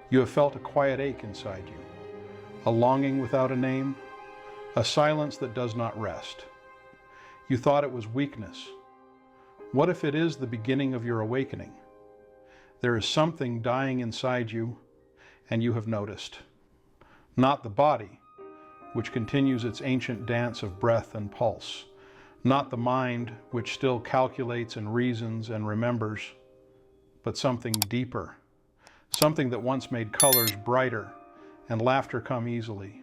You have felt a quiet ache inside you, a longing without a name, a silence that does not rest. You thought it was weakness. What if it is the beginning of your awakening? There is something dying inside you, and you have noticed. Not the body, which continues its ancient dance of breath and pulse. Not the mind, which still calculates and reasons and remembers, but something deeper. Something that once made colors brighter and laughter come easily,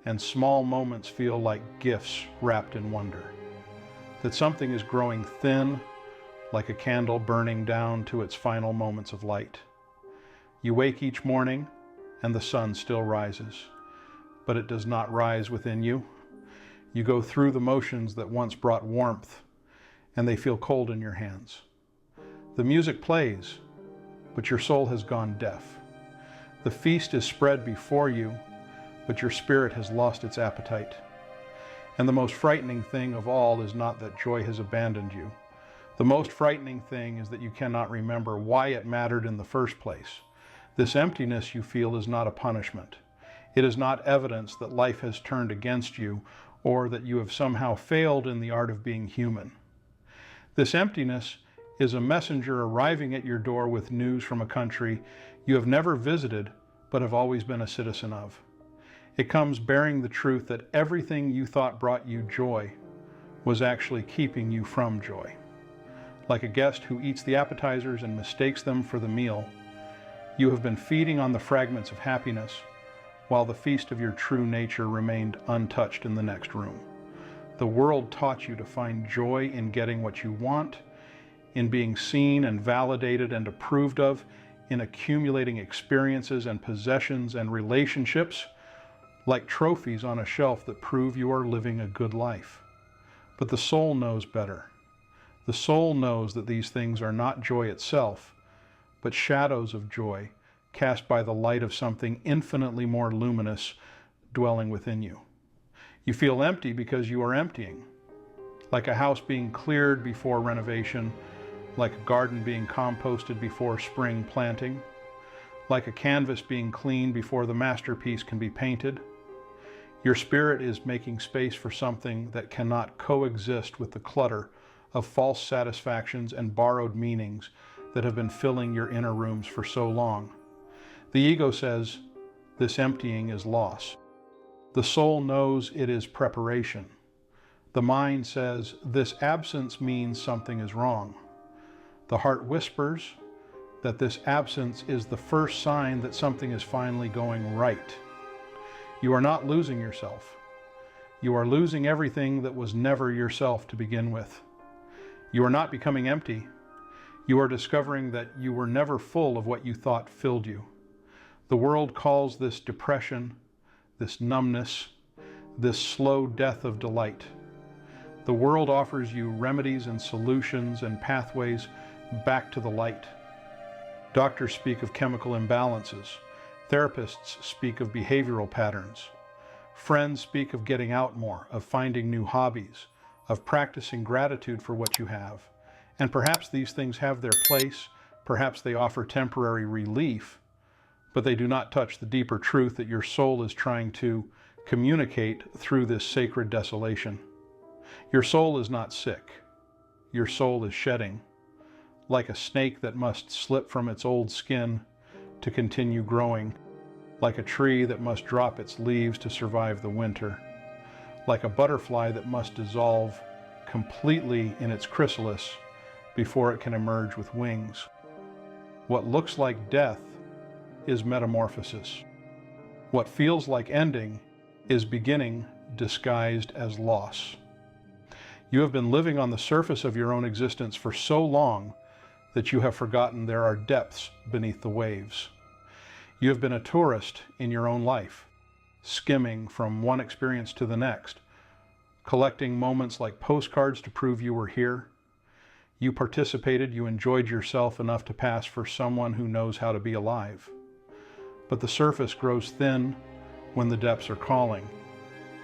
and small moments feel like gifts wrapped in wonder. That something is growing thin, like a candle burning down to its final moments of light. You wake each morning, and the sun still rises, but it does not rise within you. You go through the motions that once brought warmth, and they feel cold in your hands. The music plays, but your soul has gone deaf. The feast is spread before you, but your spirit has lost its appetite. And the most frightening thing of all is not that joy has abandoned you. The most frightening thing is that you cannot remember why it mattered in the first place. This emptiness you feel is not a punishment. It is not evidence that life has turned against you or that you have somehow failed in the art of being human. This emptiness is a messenger arriving at your door with news from a country you have never visited but have always been a citizen of. It comes bearing the truth that everything you thought brought you joy was actually keeping you from joy. Like a guest who eats the appetizers and mistakes them for the meal, you have been feeding on the fragments of happiness while the feast of your true nature remained untouched in the next room. The world taught you to find joy in getting what you want, in being seen and validated and approved of, in accumulating experiences and possessions and relationships, like trophies on a shelf that prove you are living a good life. But the soul knows better. The soul knows that these things are not joy itself, but shadows of joy cast by the light of something infinitely more luminous dwelling within you. You feel empty because you are emptying, like a house being cleared before renovation, like a garden being composted before spring planting, like a canvas being cleaned before the masterpiece can be painted. Your spirit is making space for something that cannot coexist with the clutter of false satisfactions and borrowed meanings that have been filling your inner rooms for so long. The ego says, this emptying is loss. The soul knows it is preparation. The mind says, this absence means something is wrong. The heart whispers that this absence is the first sign that something is finally going right. You are not losing yourself. You are losing everything that was never yourself to begin with. You are not becoming empty. You are discovering that you were never full of what you thought filled you. The world calls this depression, this numbness, this slow death of delight. The world offers you remedies and solutions and pathways back to the light. Doctors speak of chemical imbalances. Therapists speak of behavioral patterns. Friends speak of getting out more, of finding new hobbies, of practicing gratitude for what you have. And perhaps these things have their place, perhaps they offer temporary relief, but they do not touch the deeper truth that your soul is trying to communicate through this sacred desolation. Your soul is not sick. Your soul is shedding, like a snake that must slip from its old skin to continue growing, like a tree that must drop its leaves to survive the winter, like a butterfly that must dissolve completely in its chrysalis before it can emerge with wings. What looks like death is metamorphosis. What feels like ending is beginning disguised as loss. You have been living on the surface of your own existence for so long that you have forgotten there are depths beneath the waves. You have been a tourist in your own life, skimming from one experience to the next, collecting moments like postcards to prove you were here. You participated, you enjoyed yourself enough to pass for someone who knows how to be alive. But the surface grows thin when the depths are calling.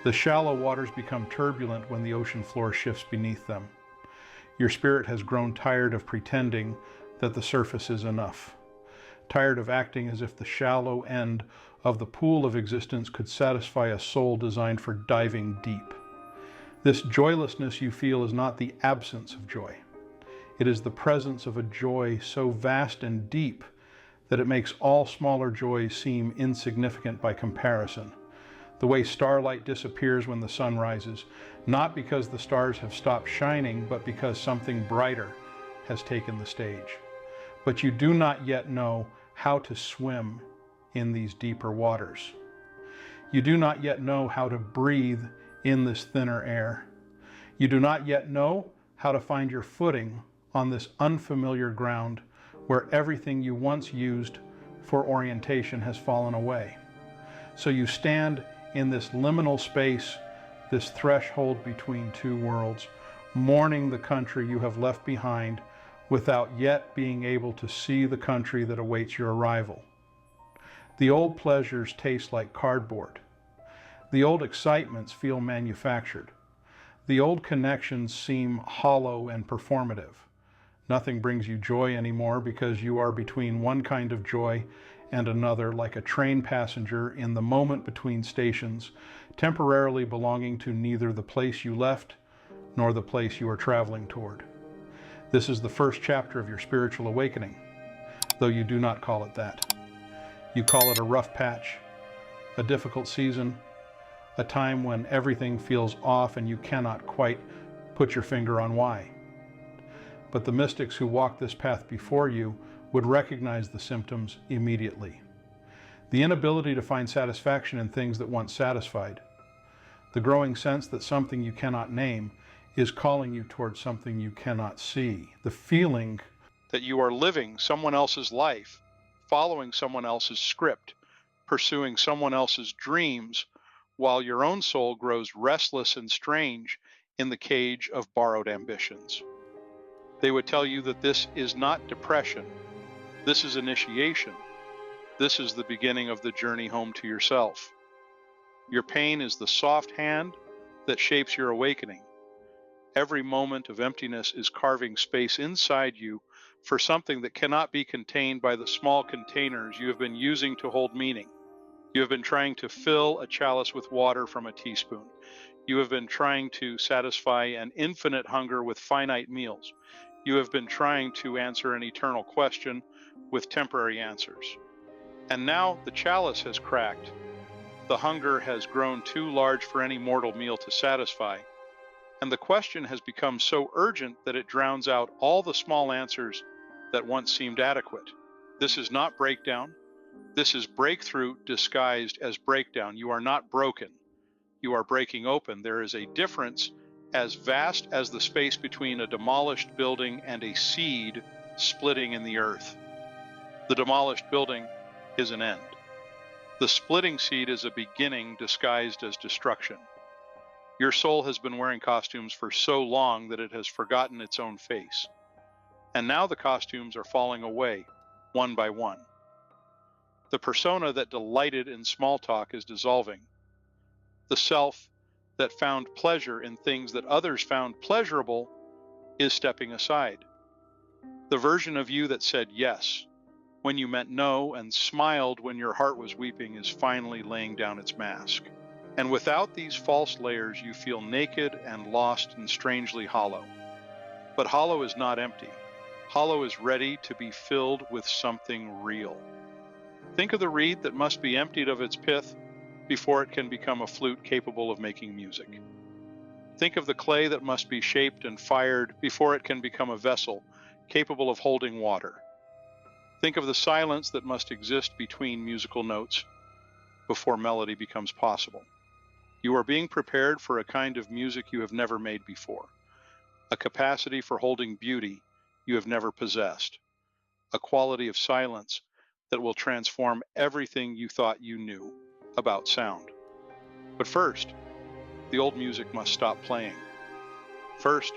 The shallow waters become turbulent when the ocean floor shifts beneath them. Your spirit has grown tired of pretending that the surface is enough. tired of acting as if the shallow end of the pool of existence could satisfy a soul designed for diving deep. This joylessness you feel is not the absence of joy. It is the presence of a joy so vast and deep that it makes all smaller joys seem insignificant by comparison. The way starlight disappears when the sun rises, not because the stars have stopped shining, but because something brighter has taken the stage. But you do not yet know how to swim in these deeper waters. You do not yet know how to breathe in this thinner air. You do not yet know how to find your footing on this unfamiliar ground where everything you once used for orientation has fallen away. So you stand in this liminal space, this threshold between two worlds, mourning the country you have left behind without yet being able to see the country that awaits your arrival. The old pleasures taste like cardboard. The old excitements feel manufactured. The old connections seem hollow and performative. Nothing brings you joy anymore because you are between one kind of joy and another, like a train passenger in the moment between stations, temporarily belonging to neither the place you left nor the place you are traveling toward. This is the first chapter of your spiritual awakening, though you do not call it that. You call it a rough patch, a difficult season, a time when everything feels off and you cannot quite put your finger on why. But the mystics who walked this path before you would recognize the symptoms immediately. The inability to find satisfaction in things that once satisfied. The growing sense that something you cannot name is calling you towards something you cannot see. The feeling that you are living someone else's life, following someone else's script, pursuing someone else's dreams, while your own soul grows restless and strange in the cage of borrowed ambitions. They would tell you that this is not depression. This is initiation. This is the beginning of the journey home to yourself. Your pain is the soft hand that shapes your awakening. Every moment of emptiness is carving space inside you for something that cannot be contained by the small containers you have been using to hold meaning. You have been trying to fill a chalice with water from a teaspoon. You have been trying to satisfy an infinite hunger with finite meals. You have been trying to answer an eternal question with temporary answers. And now the chalice has cracked. The hunger has grown too large for any mortal meal to satisfy. And the question has become so urgent that it drowns out all the small answers that once seemed adequate. This is not breakdown. This is breakthrough disguised as breakdown. You are not broken. You are breaking open. There is a difference as vast as the space between a demolished building and a seed splitting in the earth. The demolished building is an end. The splitting seed is a beginning disguised as destruction. Your soul has been wearing costumes for so long that it has forgotten its own face. And now the costumes are falling away, one by one. The persona that delighted in small talk is dissolving. The self that found pleasure in things that others found pleasurable is stepping aside. The version of you that said yes when you meant no and smiled when your heart was weeping is finally laying down its mask. And without these false layers, you feel naked and lost and strangely hollow. But hollow is not empty. Hollow is ready to be filled with something real. Think of the reed that must be emptied of its pith before it can become a flute capable of making music. Think of the clay that must be shaped and fired before it can become a vessel capable of holding water. Think of the silence that must exist between musical notes before melody becomes possible. You are being prepared for a kind of music you have never made before, a capacity for holding beauty you have never possessed, a quality of silence that will transform everything you thought you knew about sound. But first, the old music must stop playing. First,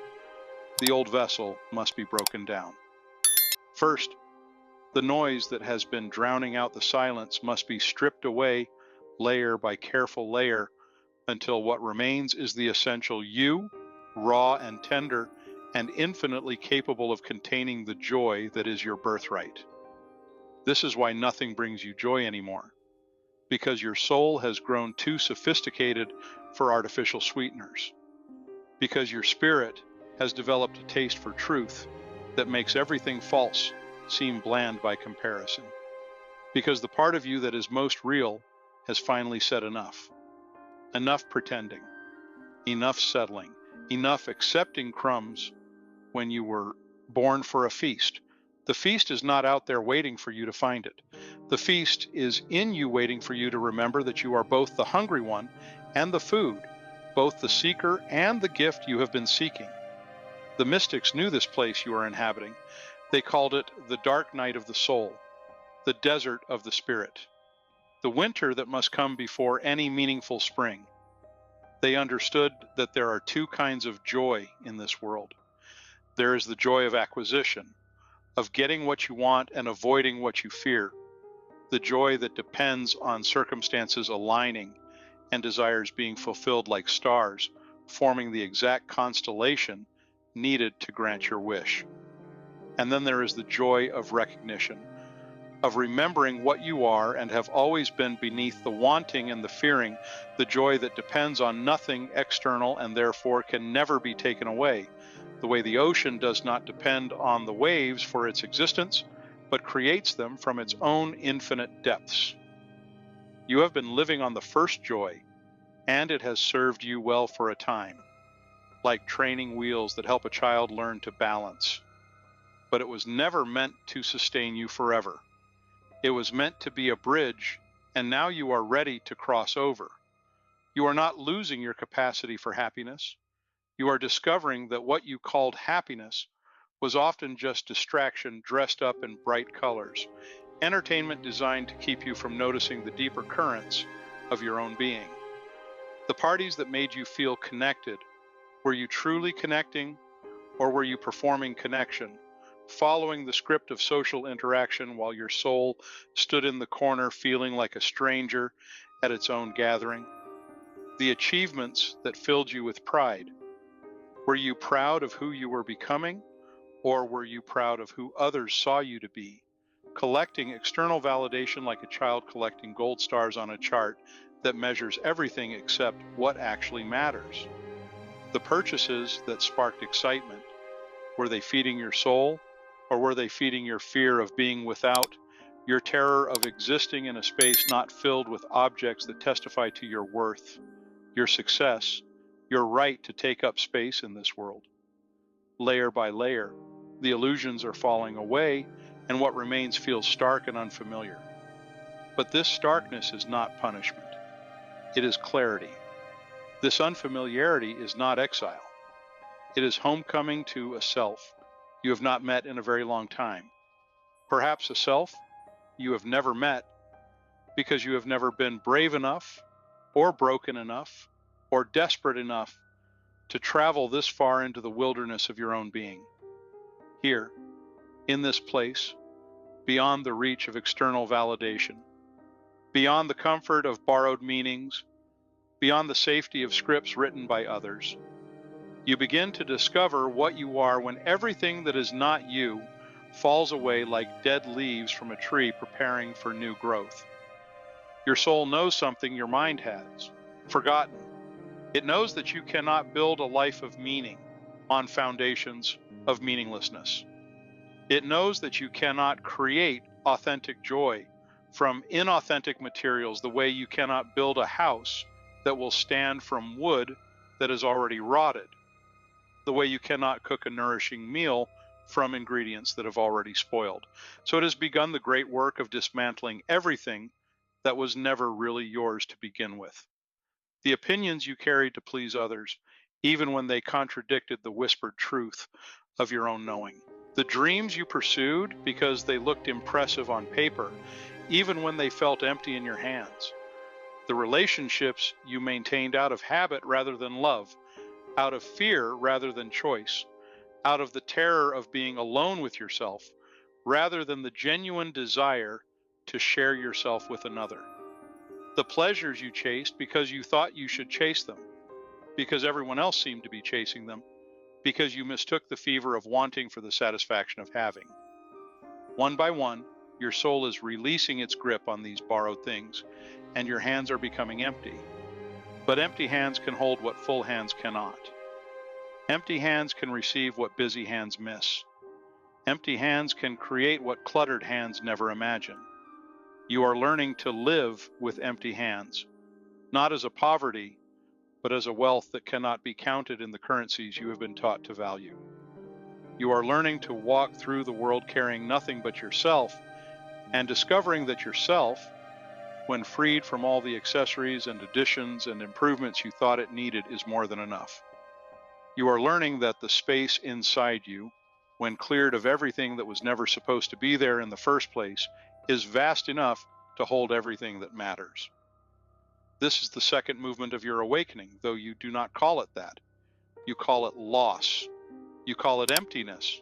the old vessel must be broken down. First, the noise that has been drowning out the silence must be stripped away layer by careful layer until what remains is the essential you, raw and tender, and infinitely capable of containing the joy that is your birthright. This is why nothing brings you joy anymore, because your soul has grown too sophisticated for artificial sweeteners, because your spirit has developed a taste for truth that makes everything false seem bland by comparison, because the part of you that is most real has finally said enough. Enough pretending, enough settling, enough accepting crumbs when you were born for a feast. The feast is not out there waiting for you to find it. The feast is in you waiting for you to remember that you are both the hungry one and the food, both the seeker and the gift you have been seeking. The mystics knew this place you are inhabiting. They called it the dark night of the soul, the desert of the spirit, the winter that must come before any meaningful spring. They understood that there are two kinds of joy in this world. There is the joy of acquisition, of getting what you want and avoiding what you fear, the joy that depends on circumstances aligning and desires being fulfilled like stars, forming the exact constellation needed to grant your wish. And then there is the joy of recognition, of remembering what you are and have always been beneath the wanting and the fearing, the joy that depends on nothing external and therefore can never be taken away, the way the ocean does not depend on the waves for its existence, but creates them from its own infinite depths. You have been living on the first joy, and it has served you well for a time, like training wheels that help a child learn to balance. But it was never meant to sustain you forever. It was meant to be a bridge, and now you are ready to cross over. You are not losing your capacity for happiness. You are discovering that what you called happiness was often just distraction dressed up in bright colors, entertainment designed to keep you from noticing the deeper currents of your own being. The parties that made you feel connected, were you truly connecting, or were you performing connection, following the script of social interaction while your soul stood in the corner feeling like a stranger at its own gathering? The achievements that filled you with pride, were you proud of who you were becoming, or were you proud of who others saw you to be, collecting external validation like a child collecting gold stars on a chart that measures everything except what actually matters? The purchases that sparked excitement, were they feeding your soul, or were they feeding your fear of being without, your terror of existing in a space not filled with objects that testify to your worth, your success, your right to take up space in this world? Layer by layer, the illusions are falling away, and what remains feels stark and unfamiliar. But this starkness is not punishment. It is clarity. This unfamiliarity is not exile. It is homecoming to a self you have not met in a very long time. Perhaps a self you have never met because you have never been brave enough, or broken enough, or desperate enough to travel this far into the wilderness of your own being. Here, in this place, beyond the reach of external validation, beyond the comfort of borrowed meanings, beyond the safety of scripts written by others, you begin to discover what you are when everything that is not you falls away like dead leaves from a tree preparing for new growth. Your soul knows something your mind has forgotten. It knows that you cannot build a life of meaning on foundations of meaninglessness. It knows that you cannot create authentic joy from inauthentic materials the way you cannot build a house that will stand from wood that is already rotted, the way you cannot cook a nourishing meal from ingredients that have already spoiled. So it has begun the great work of dismantling everything that was never really yours to begin with. The opinions you carried to please others, even when they contradicted the whispered truth of your own knowing. The dreams you pursued because they looked impressive on paper, even when they felt empty in your hands. The relationships you maintained out of habit rather than love, out of fear rather than choice, out of the terror of being alone with yourself, rather than the genuine desire to share yourself with another. The pleasures you chased because you thought you should chase them, because everyone else seemed to be chasing them, because you mistook the fever of wanting for the satisfaction of having. One by one, Your soul is releasing its grip on these borrowed things, and your hands are becoming empty. But empty hands can hold what full hands cannot. Empty hands can receive what busy hands miss. Empty hands can create what cluttered hands never imagine. You are learning to live with empty hands, not as a poverty, but as a wealth that cannot be counted in the currencies you have been taught to value. You are learning to walk through the world carrying nothing but yourself, and discovering that yourself, when freed from all the accessories and additions and improvements you thought it needed, is more than enough. You are learning that the space inside you, when cleared of everything that was never supposed to be there in the first place, is vast enough to hold everything that matters. This is the second movement of your awakening, though you do not call it that. You call it loss. You call it emptiness.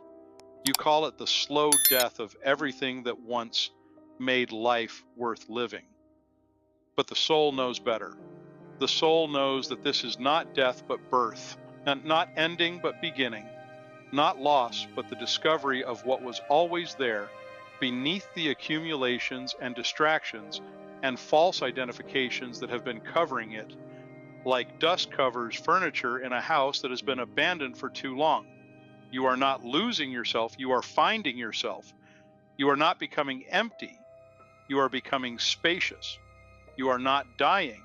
You call it the slow death of everything that once made life worth living. But the soul knows better. The soul knows that this is not death but birth, and not ending but beginning, not loss but the discovery of what was always there beneath the accumulations and distractions and false identifications that have been covering it, like dust covers furniture in a house that has been abandoned for too long. You are not losing yourself, you are finding yourself. You are not becoming empty, you are becoming spacious. You are not dying,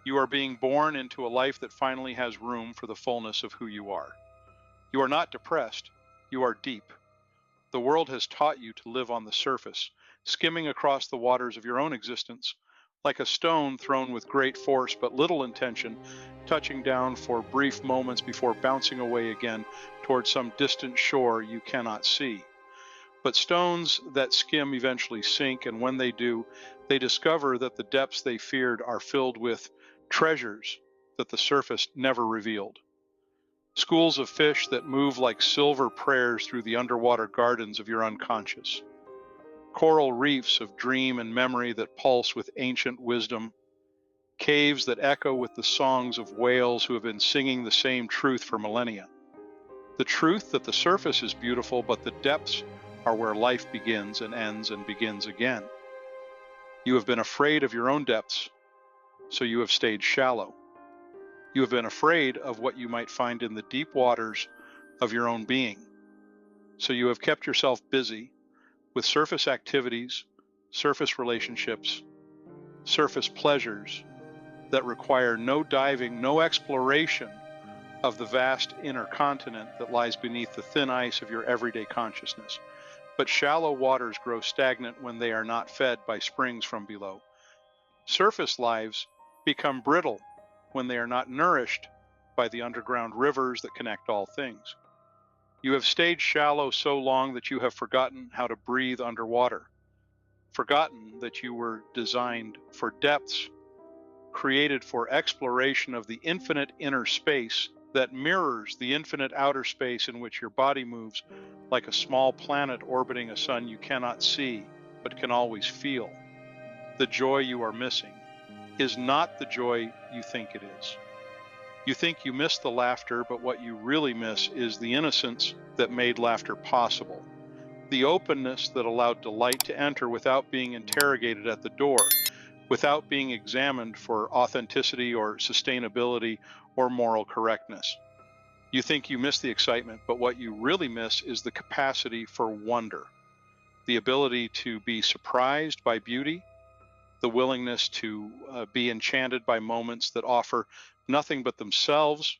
you are being born into a life that finally has room for the fullness of who you are. You are not depressed, you are deep. The world has taught you to live on the surface, skimming across the waters of your own existence, like a stone thrown with great force but little intention, touching down for brief moments before bouncing away again toward some distant shore you cannot see. But stones that skim eventually sink, and when they do, they discover that the depths they feared are filled with treasures that the surface never revealed. Schools of fish that move like silver prayers through the underwater gardens of your unconscious. Coral reefs of dream and memory that pulse with ancient wisdom. Caves that echo with the songs of whales who have been singing the same truth for millennia. The truth that the surface is beautiful, but the depths are where life begins and ends and begins again. You have been afraid of your own depths, so you have stayed shallow. You have been afraid of what you might find in the deep waters of your own being, so you have kept yourself busy with surface activities, surface relationships, surface pleasures that require no diving, no exploration of the vast inner continent that lies beneath the thin ice of your everyday consciousness. But shallow waters grow stagnant when they are not fed by springs from below. Surface lives become brittle when they are not nourished by the underground rivers that connect all things. You have stayed shallow so long that you have forgotten how to breathe underwater, forgotten that you were designed for depths, created for exploration of the infinite inner space that mirrors the infinite outer space in which your body moves like a small planet orbiting a sun you cannot see but can always feel. The joy you are missing is not the joy you think it is. You think you miss the laughter, but what you really miss is the innocence that made laughter possible, the openness that allowed delight to enter without being interrogated at the door, without being examined for authenticity or sustainability or moral correctness. You think you miss the excitement, but what you really miss is the capacity for wonder, the ability to be surprised by beauty, the willingness to be enchanted by moments that offer nothing but themselves.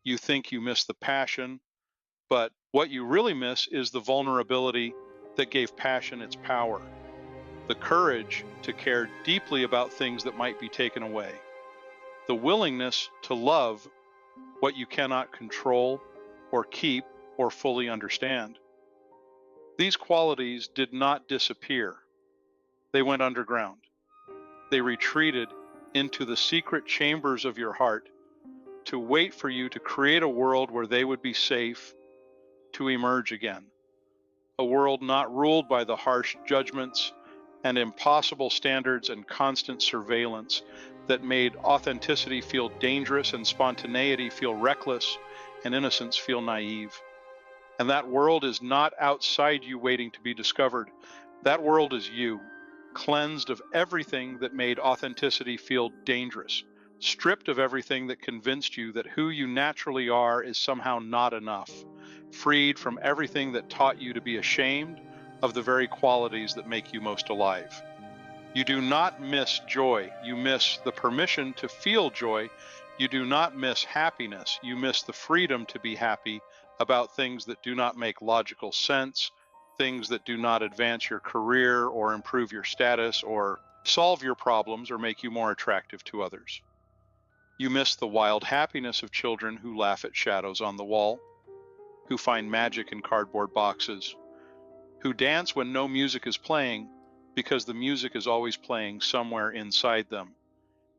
You think you miss the passion, but what you really miss is the vulnerability that gave passion its power, the courage to care deeply about things that might be taken away, the willingness to love what you cannot control or keep or fully understand. These qualities did not disappear. They went underground. They retreated into the secret chambers of your heart to wait for you to create a world where they would be safe to emerge again. A world not ruled by the harsh judgments and impossible standards and constant surveillance that made authenticity feel dangerous and spontaneity feel reckless and innocence feel naive. And that world is not outside you waiting to be discovered, That world is you, cleansed of everything that made authenticity feel dangerous, stripped of everything that convinced you that who you naturally are is somehow not enough, freed from everything that taught you to be ashamed of the very qualities that make you most alive. You do not miss joy. You miss the permission to feel joy. You do not miss happiness. You miss the freedom to be happy about things that do not make logical sense, things that do not advance your career or improve your status or solve your problems or make you more attractive to others. You miss the wild happiness of children who laugh at shadows on the wall, who find magic in cardboard boxes, who dance when no music is playing because the music is always playing somewhere inside them,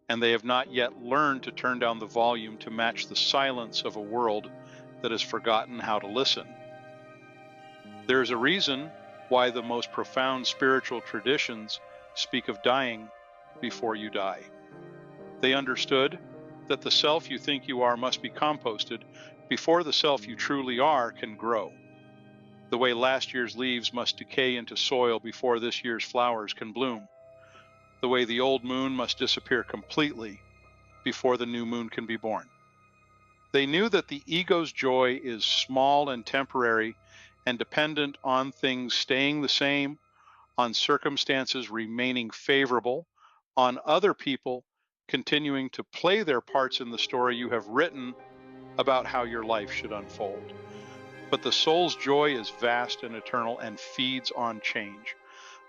and they have not yet learned to turn down the volume to match the silence of a world that has forgotten how to listen. There is a reason why the most profound spiritual traditions speak of dying before you die. They understood that the self you think you are must be composted before the self you truly are can grow. The way last year's leaves must decay into soil before this year's flowers can bloom. The way the old moon must disappear completely before the new moon can be born. They knew that the ego's joy is small and temporary and dependent on things staying the same, on circumstances remaining favorable, on other people continuing to play their parts in the story you have written about how your life should unfold. But the soul's joy is vast and eternal and feeds on change.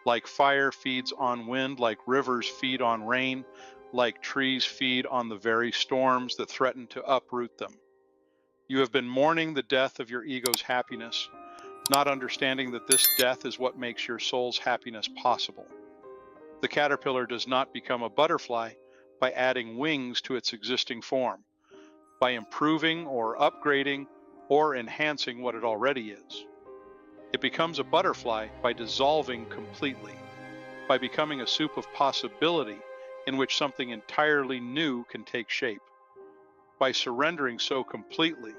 Like fire feeds on wind, like rivers feed on rain, like trees feed on the very storms that threaten to uproot them. You have been mourning the death of your ego's happiness, not understanding that this death is what makes your soul's happiness possible. The caterpillar does not become a butterfly by adding wings to its existing form, by improving or upgrading or enhancing what it already is. It becomes a butterfly by dissolving completely, by becoming a soup of possibility in which something entirely new can take shape, by surrendering so completely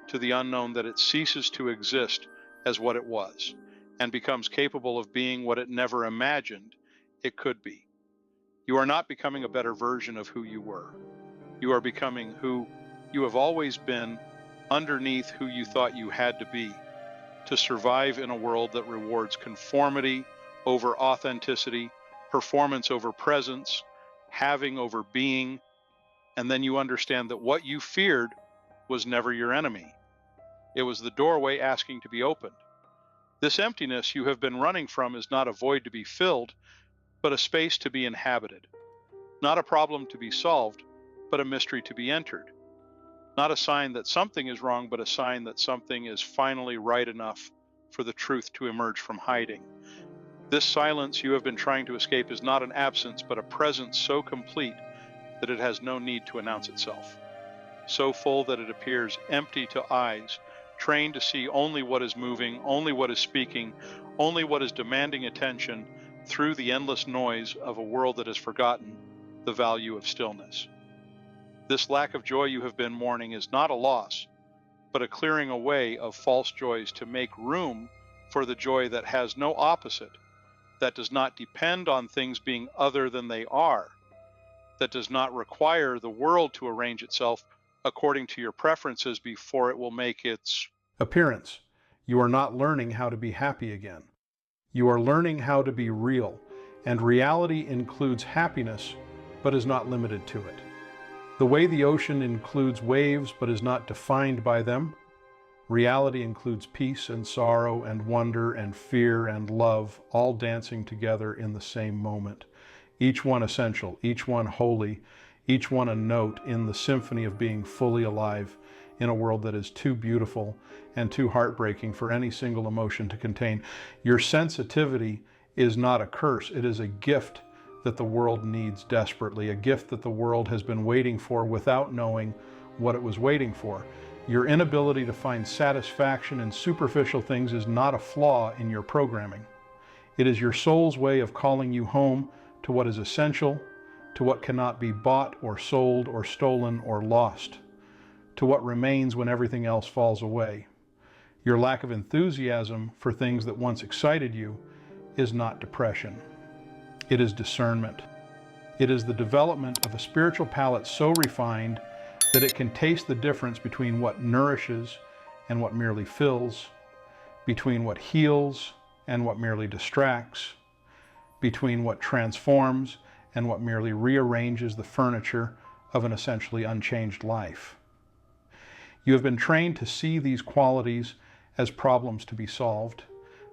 to the unknown that it ceases to exist as what it was and becomes capable of being what it never imagined it could be. You are not becoming a better version of who you were. You are becoming who you have always been underneath who you thought you had to be to survive in a world that rewards conformity over authenticity, performance over presence, having over being, and then you understand that what you feared was never your enemy. It was the doorway asking to be opened. This emptiness you have been running from is not a void to be filled, but a space to be inhabited. Not a problem to be solved, but a mystery to be entered. Not a sign that something is wrong, but a sign that something is finally right enough for the truth to emerge from hiding. This silence you have been trying to escape is not an absence, but a presence so complete that it has no need to announce itself. So full that it appears empty to eyes, trained to see only what is moving, only what is speaking, only what is demanding attention through the endless noise of a world that has forgotten the value of stillness. This lack of joy you have been mourning is not a loss, but a clearing away of false joys to make room for the joy that has no opposite, that does not depend on things being other than they are, that does not require the world to arrange itself according to your preferences before it will make its appearance. You are not learning how to be happy again. You are learning how to be real, and reality includes happiness, but is not limited to it. The way the ocean includes waves but is not defined by them, reality includes peace and sorrow and wonder and fear and love, all dancing together in the same moment. Each one essential, each one holy, each one a note in the symphony of being fully alive in a world that is too beautiful and too heartbreaking for any single emotion to contain. Your sensitivity is not a curse, it is a gift that the world needs desperately, a gift that the world has been waiting for without knowing what it was waiting for. Your inability to find satisfaction in superficial things is not a flaw in your programming. It is your soul's way of calling you home to what is essential, to what cannot be bought or sold or stolen or lost, to what remains when everything else falls away. Your lack of enthusiasm for things that once excited you is not depression. It is discernment. It is the development of a spiritual palate so refined that it can taste the difference between what nourishes and what merely fills, between what heals and what merely distracts, between what transforms and what merely rearranges the furniture of an essentially unchanged life. You have been trained to see these qualities as problems to be solved,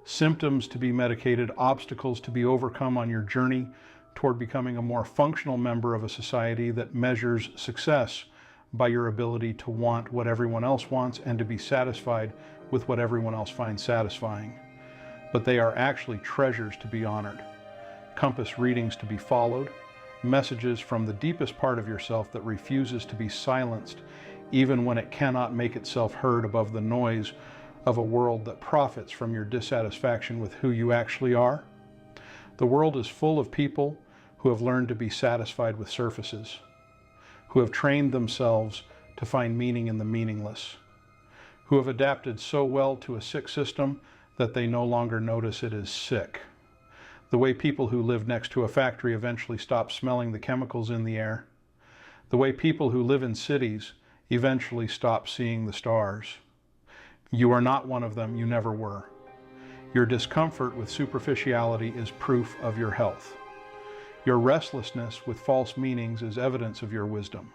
symptoms to be medicated, obstacles to be overcome on your journey toward becoming a more functional member of a society that measures success by your ability to want what everyone else wants and to be satisfied with what everyone else finds satisfying. But they are actually treasures to be honored, compass readings to be followed, messages from the deepest part of yourself that refuses to be silenced even when it cannot make itself heard above the noise of a world that profits from your dissatisfaction with who you actually are. The world is full of people who have learned to be satisfied with surfaces, who have trained themselves to find meaning in the meaningless, who have adapted so well to a sick system that they no longer notice it is sick. The way people who live next to a factory eventually stop smelling the chemicals in the air. The way people who live in cities eventually stop seeing the stars. You are not one of them, you never were. Your discomfort with superficiality is proof of your health. Your restlessness with false meanings is evidence of your wisdom.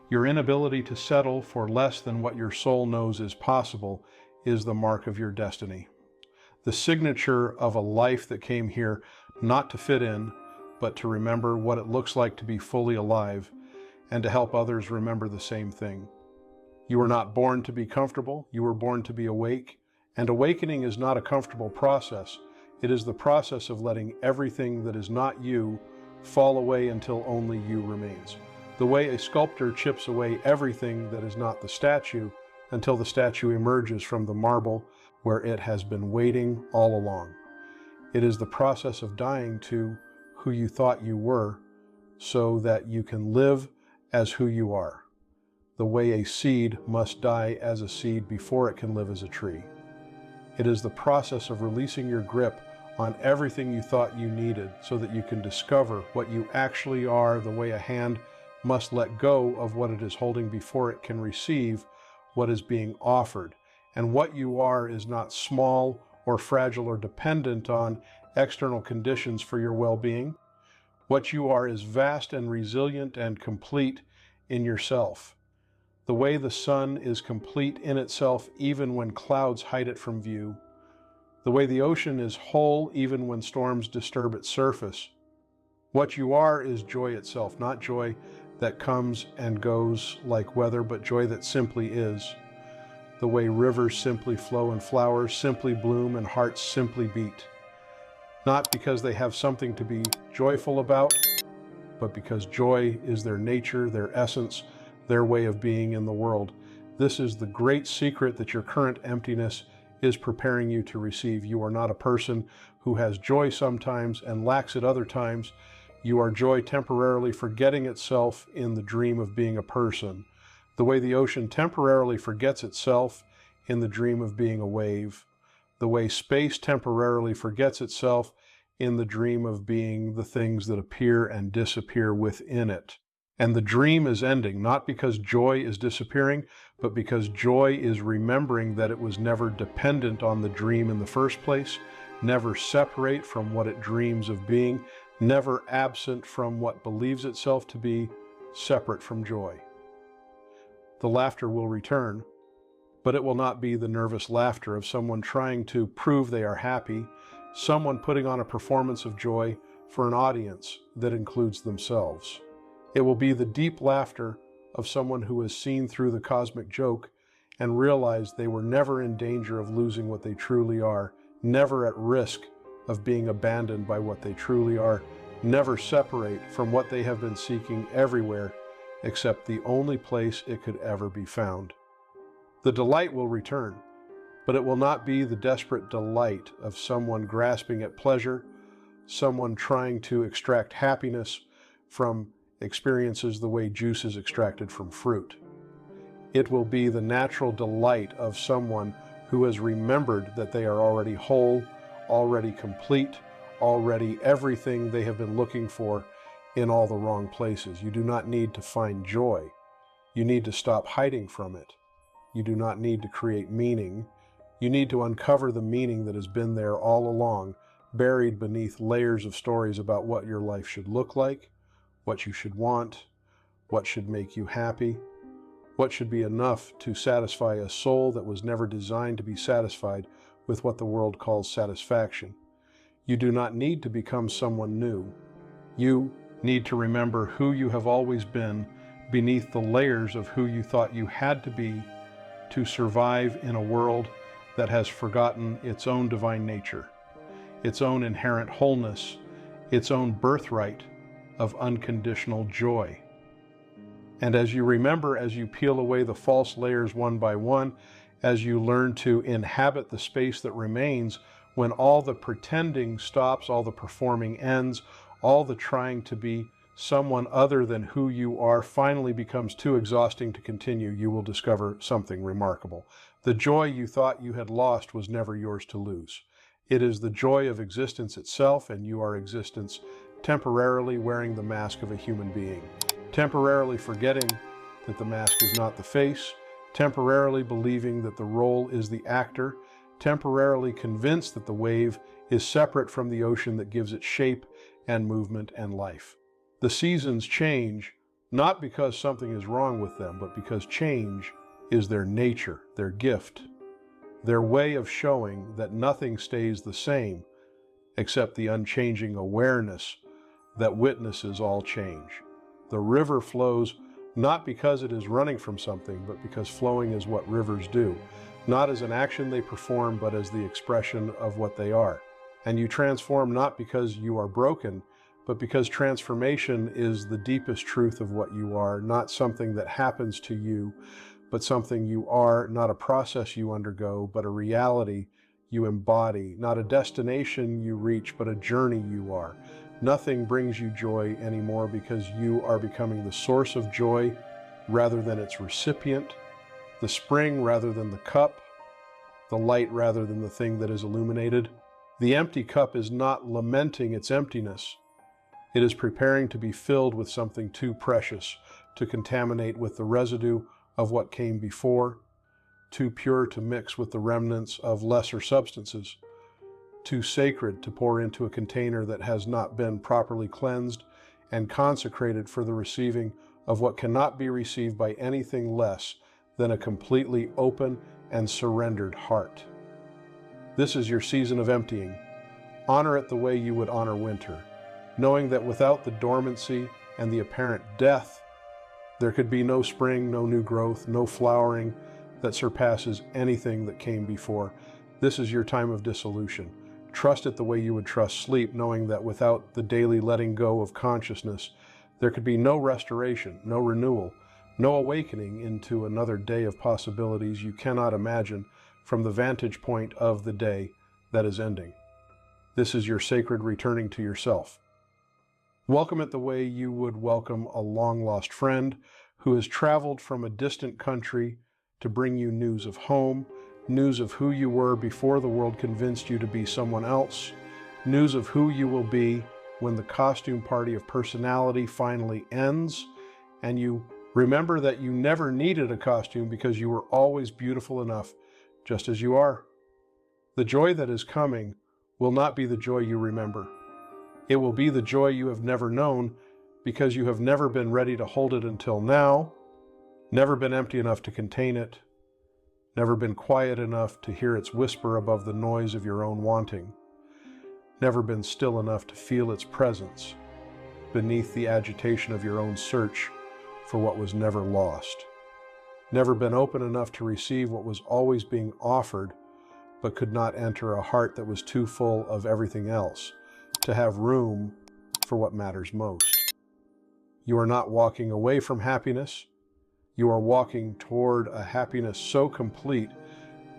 Your inability to settle for less than what your soul knows is possible is the mark of your destiny. The signature of a life that came here not to fit in, but to remember what it looks like to be fully alive and to help others remember the same thing. You were not born to be comfortable, you were born to be awake, and awakening is not a comfortable process. It is the process of letting everything that is not you fall away until only you remains. The way a sculptor chips away everything that is not the statue until the statue emerges from the marble where it has been waiting all along. It is the process of dying to who you thought you were so that you can live as who you are. The way a seed must die as a seed before it can live as a tree. It is the process of releasing your grip on everything you thought you needed so that you can discover what you actually are, the way a hand must let go of what it is holding before it can receive what is being offered. And what you are is not small or fragile or dependent on external conditions for your well-being. What you are is vast and resilient and complete in yourself. The way the sun is complete in itself even when clouds hide it from view. The way the ocean is whole even when storms disturb its surface. What you are is joy itself, not joy that comes and goes like weather, but joy that simply is. The way rivers simply flow and flowers simply bloom and hearts simply beat. Not because they have something to be joyful about, but because joy is their nature, their essence, their way of being in the world. This is the great secret that your current emptiness is preparing you to receive. You are not a person who has joy sometimes and lacks it other times. You are joy temporarily forgetting itself in the dream of being a person. The way the ocean temporarily forgets itself in the dream of being a wave. The way space temporarily forgets itself in the dream of being the things that appear and disappear within it. And the dream is ending, not because joy is disappearing, but because joy is remembering that it was never dependent on the dream in the first place, never separate from what it dreams of being, never absent from what believes itself to be separate from joy. The laughter will return, but it will not be the nervous laughter of someone trying to prove they are happy, someone putting on a performance of joy for an audience that includes themselves. It will be the deep laughter of someone who has seen through the cosmic joke and realized they were never in danger of losing what they truly are, never at risk of being abandoned by what they truly are, never separate from what they have been seeking everywhere except the only place it could ever be found. The delight will return, but it will not be the desperate delight of someone grasping at pleasure, someone trying to extract happiness from experiences the way juice is extracted from fruit. It will be the natural delight of someone who has remembered that they are already whole, already complete, already everything they have been looking for in all the wrong places. You do not need to find joy. You need to stop hiding from it. You do not need to create meaning. You need to uncover the meaning that has been there all along, buried beneath layers of stories about what your life should look like, what you should want, what should make you happy, what should be enough to satisfy a soul that was never designed to be satisfied with what the world calls satisfaction. You do not need to become someone new. You need to remember who you have always been beneath the layers of who you thought you had to be to survive in a world that has forgotten its own divine nature, its own inherent wholeness, its own birthright of unconditional joy. And as you remember, as you peel away the false layers one by one, as you learn to inhabit the space that remains, when all the pretending stops, all the performing ends, all the trying to be someone other than who you are finally becomes too exhausting to continue, you will discover something remarkable. The joy you thought you had lost was never yours to lose. It is the joy of existence itself, and you are existence temporarily wearing the mask of a human being, temporarily forgetting that the mask is not the face, temporarily believing that the role is the actor, temporarily convinced that the wave is separate from the ocean that gives it shape and movement and life. The seasons change, not because something is wrong with them, but because change is their nature, their gift, their way of showing that nothing stays the same except the unchanging awareness that witnesses all change. The river flows not because it is running from something, but because flowing is what rivers do, not as an action they perform, but as the expression of what they are. And you transform not because you are broken, but because transformation is the deepest truth of what you are, not something that happens to you, but something you are, not a process you undergo, but a reality you embody, not a destination you reach, but a journey you are. Nothing brings you joy anymore because you are becoming the source of joy rather than its recipient, the spring rather than the cup, the light rather than the thing that is illuminated. The empty cup is not lamenting its emptiness. It is preparing to be filled with something too precious to contaminate with the residue of what came before, too pure to mix with the remnants of lesser substances, too sacred to pour into a container that has not been properly cleansed and consecrated for the receiving of what cannot be received by anything less than a completely open and surrendered heart. This is your season of emptying. Honor it the way you would honor winter, knowing that without the dormancy and the apparent death, there could be no spring, no new growth, no flowering that surpasses anything that came before. This is your time of dissolution. Trust it the way you would trust sleep, knowing that without the daily letting go of consciousness, there could be no restoration, no renewal, no awakening into another day of possibilities you cannot imagine from the vantage point of the day that is ending. This is your sacred returning to yourself. Welcome it the way you would welcome a long-lost friend who has traveled from a distant country to bring you news of home, news of who you were before the world convinced you to be someone else, news of who you will be when the costume party of personality finally ends, and you remember that you never needed a costume because you were always beautiful enough just as you are. The joy that is coming will not be the joy you remember. It will be the joy you have never known because you have never been ready to hold it until now, never been empty enough to contain it, never been quiet enough to hear its whisper above the noise of your own wanting, never been still enough to feel its presence beneath the agitation of your own search for what was never lost, never been open enough to receive what was always being offered but could not enter a heart that was too full of everything else to have room for what matters most. You are not walking away from happiness. You are walking toward a happiness so complete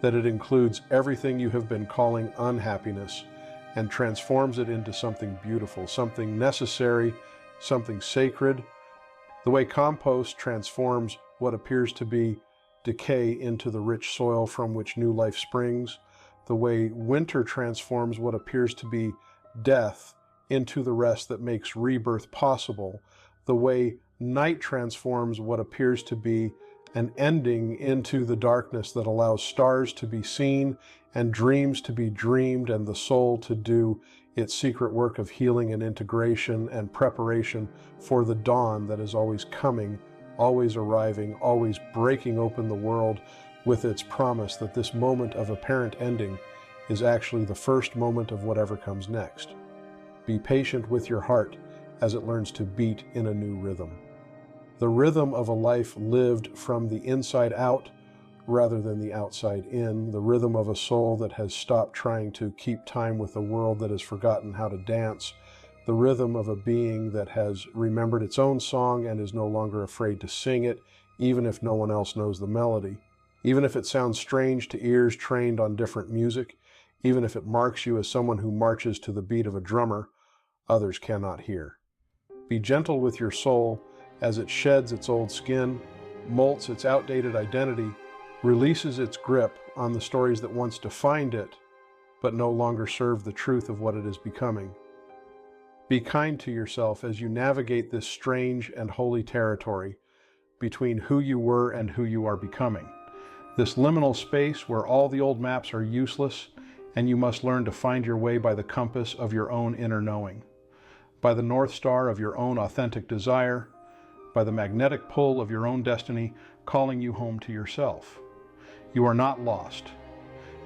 that it includes everything you have been calling unhappiness and transforms it into something beautiful, something necessary, something sacred. The way compost transforms what appears to be decay into the rich soil from which new life springs, the way winter transforms what appears to be death into the rest that makes rebirth possible, the way night transforms what appears to be an ending into the darkness that allows stars to be seen and dreams to be dreamed and the soul to do its secret work of healing and integration and preparation for the dawn that is always coming, always arriving, always breaking open the world with its promise that this moment of apparent ending is actually the first moment of whatever comes next. Be patient with your heart as it learns to beat in a new rhythm. The rhythm of a life lived from the inside out rather than the outside in, the rhythm of a soul that has stopped trying to keep time with a world that has forgotten how to dance, the rhythm of a being that has remembered its own song and is no longer afraid to sing it, even if no one else knows the melody, even if it sounds strange to ears trained on different music, even if it marks you as someone who marches to the beat of a drummer others cannot hear. Be gentle with your soul as it sheds its old skin, molts its outdated identity, releases its grip on the stories that once defined it, but no longer serve the truth of what it is becoming. Be kind to yourself as you navigate this strange and holy territory between who you were and who you are becoming. This liminal space where all the old maps are useless and you must learn to find your way by the compass of your own inner knowing, by the North Star of your own authentic desire, by the magnetic pull of your own destiny calling you home to yourself. You are not lost.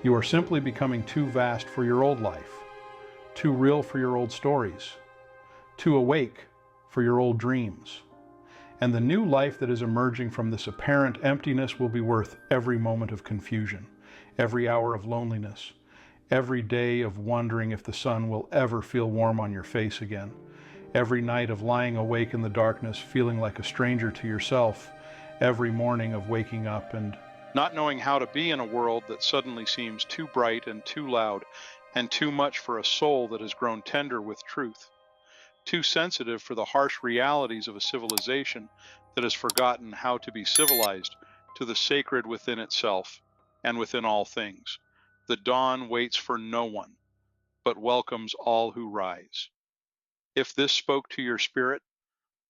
You are simply becoming too vast for your old life, too real for your old stories, too awake for your old dreams. And the new life that is emerging from this apparent emptiness will be worth every moment of confusion, every hour of loneliness, every day of wondering if the sun will ever feel warm on your face again, every night of lying awake in the darkness feeling like a stranger to yourself, every morning of waking up and not knowing how to be in a world that suddenly seems too bright and too loud and too much for a soul that has grown tender with truth, too sensitive for the harsh realities of a civilization that has forgotten how to be civilized to the sacred within itself and within all things. The dawn waits for no one, but welcomes all who rise. If this spoke to your spirit,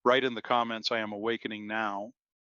write in the comments, "I am awakening now,"